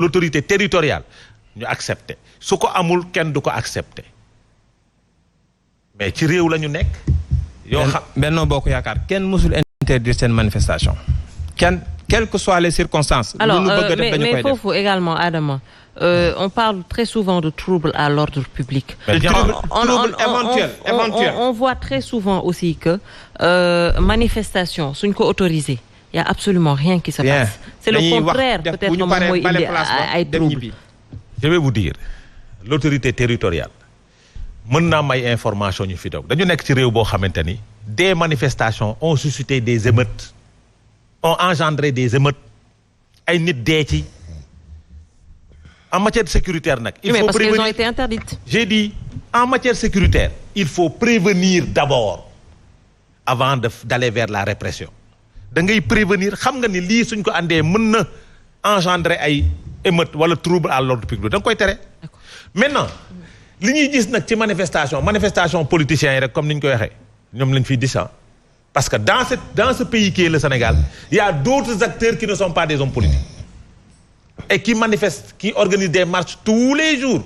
l'autorité territoriale ñu accepter su ko amul kenn du ko accepter mais ci réew la ñu nekk. yoo xam Benno Bokk Yaakaar kenn mësul interdire seen manifestation kenn quelles que soient les circonstances. alors mais foofu également Adama on parle très souvent de troubles à l'ordre public. On voit très souvent aussi que manifestation suñ ko autorisé y a absolument rien qui se passe. C'est le contraire peut-être moom mooy indi ay troubles. Je vais vous dire l'autorité territoriale mën naa may information ñu fi daw dañu nekk ci réew boo xamante ni des manifestations ont suscité des émeutes ont engendré des émeutes ay nit dee ci en matière sécuritaire nag. Il faut parce prévenir. qu'elles ont été interdites. J'ai dit en matière sécuritaire il faut prévenir d'abord avant d'aller vers la répression da ngay prévenir xam nga ni lii suñ ko àndee mën na engendrer ay émeute wala trouble à l'ordre public da nga koy tere. Maintenant li ñuy gis nag ci manifestation politiciens yi rek comme ni ñu koy waxee ñoom lañ fiy disant parce que dans ce pays qui est le Sénégal il y a d'autres acteurs qui ne sont pas des hommes politiques et qui manifestent qui organisent des marches tous les jours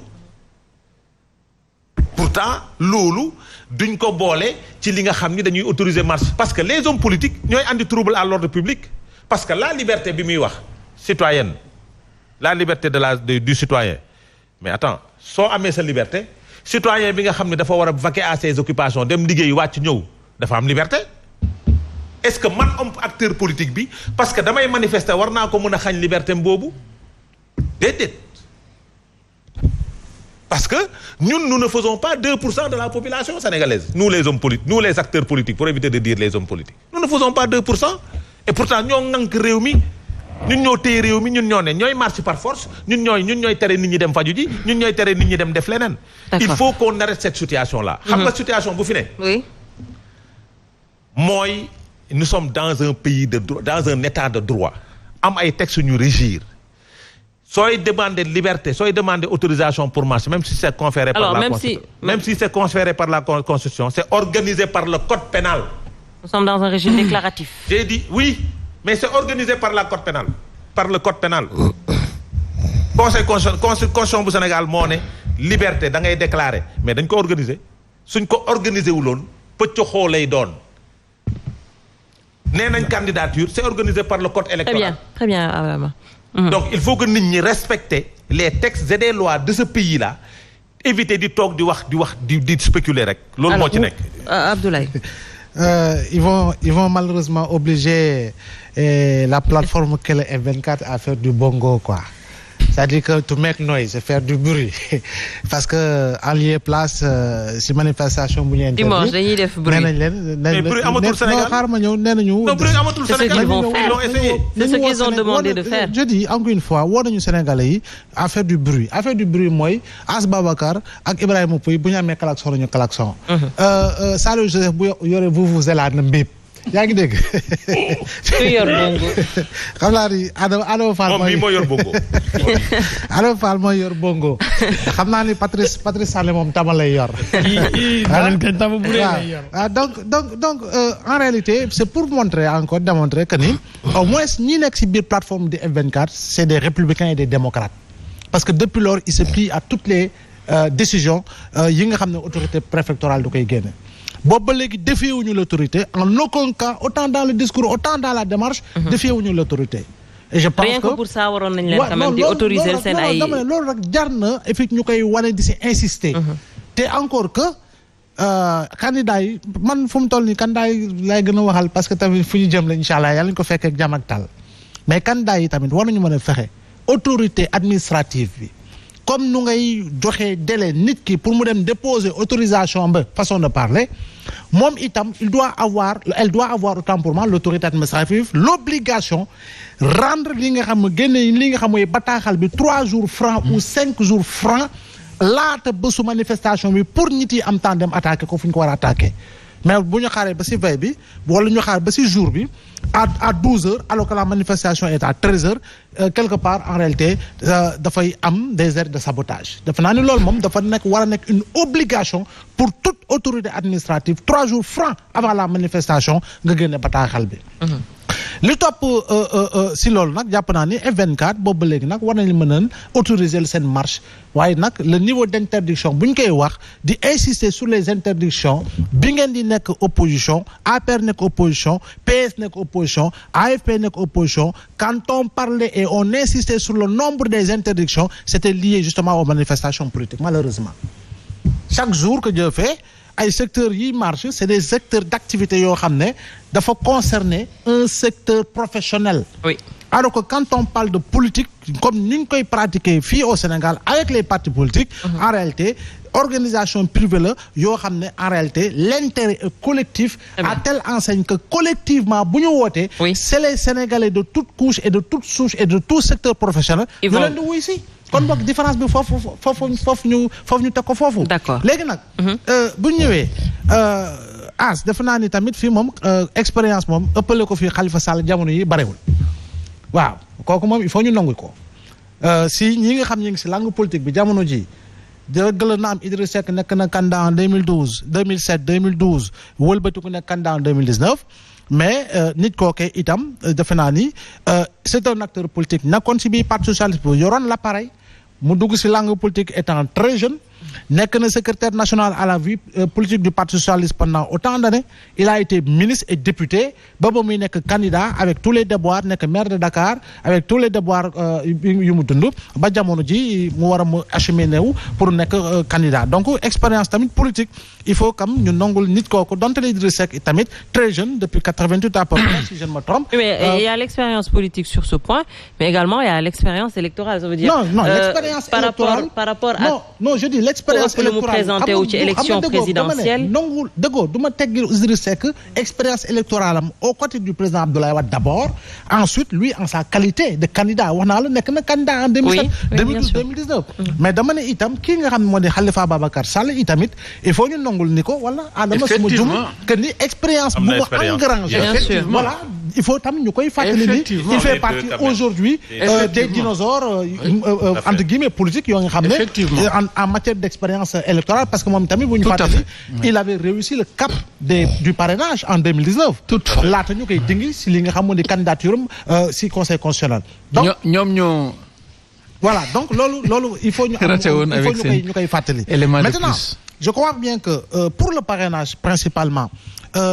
pourtant loolu duñ ko boole ci li nga xam ni dañuy autoriser marche parce que les hommes politiques ñooy andi trouble à l'ordre public parce que la liberté bi muy wax citoyenne la liberté du citoyen mais attends soo amee sa liberté citoyen bi nga xam ne dafa war a vaquer à ses occupations dem liggéey wàcc ñëw dafa am liberté est-ce que man am acteur politique bi parce que damay manifester war naa ko mën a xañ liberté boobu déedéet parce que nous ne faisons pas 2% de la population sénégalaise nous les hommes politiques nous les acteurs politiques pour éviter de dire les hommes politiques nous ne faisons pas 2% et pourtant ñoo ŋànk réew mi ñun ñoo téye réew mi ñun ñoo ne ñooy marche par force ñun ñooy tere nit ñi dem faju ji ñun ñooy tere nit ñi dem def leneen. il faut qu'on arrête cette situation là. xam nga situation bu fi ne. oui. mooy nous sommes dans un pays de droit dans un état de droit am ay textes ñu régir sooy demander liberté sooy demander autorisation pour marche même si c'est conféré par la constitution même si c'est conféré par la constitution c'est organisé par le code pénal. nous sommes dans un régime déclaratif. j'ai dit oui. mais c'est organisé par le code pénal conseil constitution bu Sénégal moo ne liberté da ngay déclarer mais dañ ko organiser suñ ko organiser wuloon pëcc lay doon nee nañ candidature c'est organisé par le code électoral. très bien donc il faut que nit ñi respecter les textes et des lois de ce pays là éviter di toog di spéculer rek. loolu moo ci nekk. Abdoulaye. Ils vont malheureusement obliger la plateforme qu'est le F24 à faire du bongo quoi. C'est-à-dire que to make noise, faire du bruit parce que en lieu place si manifestation bu ñu interdit. dimanche dañuy def bruit. nee nañ leen mais bruit amatul Sénégal xaaral ma ñëw nee nañu. non bruit amatul Sénégal ils l'ont essayé. C'est ce qu'ils ont demandé de faire. Je dis encore une fois woo nañu Sénégalais yi à faire du bruit mooy As Babacar ak Ibrahima Pouye bu ñu amee klaxon nañu klaxon. Saliou Joseph bu yore vuvuzela na mbéb. yaa ngi dégg. ku yor bongo. xam naa ni Adama Fall moo yor bongo. Adama Fall mooy yor bongo. xam naa ni Patrice Sané moom tama lay yor. donc en réalité c'est pour démontrer que ni au moins ñi nekk ci biir plateforme de F24 c'est des républicains et des démocrates parce que depuis lors il se plie à toutes les décisions yi nga xam ne autorité préfectorale du koy génne. boobu ba léegi défiewuñu l'autorité en aucun cas autant dans le discours autant dans la démarche. défiewuñu l'autorité. et je pense rien que pour ça waroon nañ leen quand même di autoriser seen ay. loolu rek jar na effectivement ñu koy wane di si insister. te encore que candidat yi man fu mu toll nii candidat yi lay gën a waxal parce que tamit fu ñu jëm la incha allah yàlla ñu ko fekkee ak jàmm ak tal mais candidat yi tamit war nañu mën a fexe autorité administrative bi. comme nu ngay joxe délai nit ki pour mu dem déposer autorisation ba façon de parler moom itam elle doit avoir autant pour moi l'autorité administrative l'obligation rendre li nga xam génne li nga xam mooy bataaxal bi 3 jours francs ou 5 jours francs laata bésu manifestation bi pour nit yi am temps dem attaquer ko fu ñu ko war a attaquer mais bu ñu xaaree ba ci veille bi wala ñu xaar ba ci jour bi à 12 heures alors que la manifestation est à 13 heures quelque part en réalité dafay am des airs de sabotage dafa naa ni loolu moom dafa war a nekk une obligation pour toute autorité administrative 3 jours francs avant la manifestation nga génne bataaxal bi li topp si loolu nag jàpp naa ni F24 boobu ba léegi nag war nañu mën a autoriser seen marche waaye nag le niveau d' interdiction bu ñu koy wax di insister sur les interdictions bi ngeen di nekk opposition APR nekk opposition PS nekk opposition AFP nekk opposition quand on parlait et on insistait sur le nombre des interdictions c'était lié justement aux manifestations politiques malheureusement chaque jour que Dieu fait ay secteurs yi marche c'est des secteurs d'activité yoo xam ne dafa concerner un secteur professionnel. Oui. Alors que quand on parle de politique comme ni ñu koy pratiquer fii au Sénégal avec les partis politiques en réalité organisation privée la yoo xam ne en réalité l'intérêt est collectif à telle enseigne que collectivement bu ñu wootee c'est les Sénégalais de toutes couches et de toutes souches et de tout secteur professionnel ñu leen di wuy si kon boog différence bi foofu ñu teg ko foofu. D'accord léegi nag bu ñu ñëwee as defe naa ni tamit fii moom expérience moom ëppale ko fii Khalifa Sall jamono yi barewul waaw kooku moom il faut ñu nangu ko si ñi nga xam ñi ngi si langue politique bi jamono ji dëgg na am Idriss Seck nekk na candidat en 2012 2007 2012 wëlbatiku nekk candidat en 2019 mais nit kookee itam defe naa ni c'est un acteur politique nekkoon si biir parti socialiste bu yoroon l'appareil mu dugg si langue politique étant très jeune nekk na secrétaire national à la vie politique du parti socialiste pendant autant d'années il a été ministre et député ba muy nekk candidat avec tous les déboires nekk maire de Dakar avec tous les déboires yu mu dund ba jamono ji mu war a mu acheminé wu pour nekk candidat donc expérience tamit politique il faut comme ñu nangul nit kooku donte le Idriss Seck tamit très jeune depuis 88 à peu près si je ne me trompe. Mais il y a l'expérience politique sur ce point mais également il y a l'expérience électorale ça veut dire. Non l'expérience électorale par rapport à. Non je dis l'expérience électorale présenté wu ci élection présidentielle nangul dëggoo du ma teggil Idriss Seck expérience électorale am aux côtés du président Abdoulaye Wade d'abord ensuite lui en sa qualité de candidat wax naa la nekk na candidat en 2007 2012 2019 mais dama ne itam kii nga xam ne moo di Khalifa Babacar Sall itamit il faut ñu nangul ni ko wala adama suma jum que ni expérience bu mu engrangé voilà il faut tam ñu koy fàttali ni il fait partie aujourd'hui des dinosaures entre guillemets politiques yoo nga xam ne en matière d'expérience électorale parce que moom tamit bu ñu fàttali il avait réussi le cap du parrainage en 2019 laata ñu koy dingi si li nga xam moo di candidature am si conseil constitutionnel donc ñoom ñoo voilà donc loolu il faut ñu koy fàttali maintenant je crois bien que pour le parrainage principalement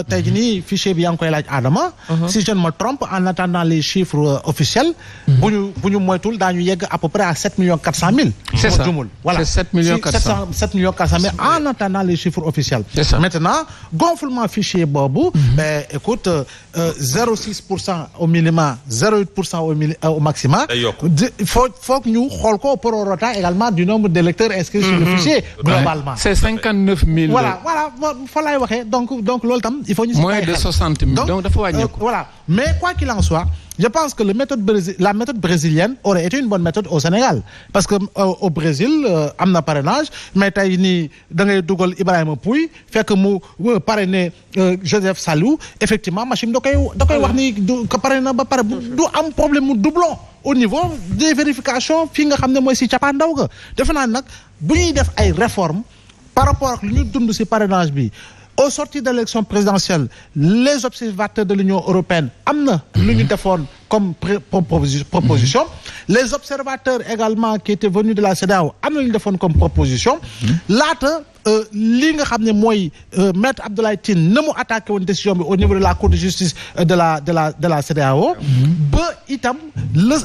tey jii nii fichier bi yaa ngi koy laaj Adama. Si je ne me trompe en attendant les chiffres officiels. bu ñu moytul daañu yegg à peu près à 7.400.000. c'est ça voilà c'est 7.400.000 7.400.000 en attendant les chiffres officiels. Maintenant gonflement fichier boobu. mais écoute 0,6% au minimum 0,8% au maximum. faut ñu xool ko prorata également du nombre d'électeurs inscrits sur le fichier. globalement c'est 59.000. voilà fa laay waxee donc loolu tam il faut ñu. moins de 60.000 donc dafa wàññeeku. voilà mais quoi qu'il en soit je pense que la méthode brésilienne aurait été une bonne méthode au Sénégal parce que au Brésil am na parrainage mais tey nii da ngay dugal Ibrahima Pouye fekk mu parrainé Joseph Salou effectivement machine da koy wax ni ko parrainé na ba pare du am problème mu doublon au niveau des vérifications fii nga xam ne mooy si cappaandaw ga defe naa nag bu ñuy def ay réformes par rapport ak lu ñu dund si parrainage bi. Au sortir de l'élection présidentielle les observateurs de l'Union européenne am na lu ñu defoon comme proposition les observateurs également qui étaient venus de la CEDEAO am na lu ñu defoon comme proposition laata li nga xam ne mooy maître Abdoulaye Tine na mu attaqué woon décision bi au niveau de la Cour de justice de la CEDEAO ba itam la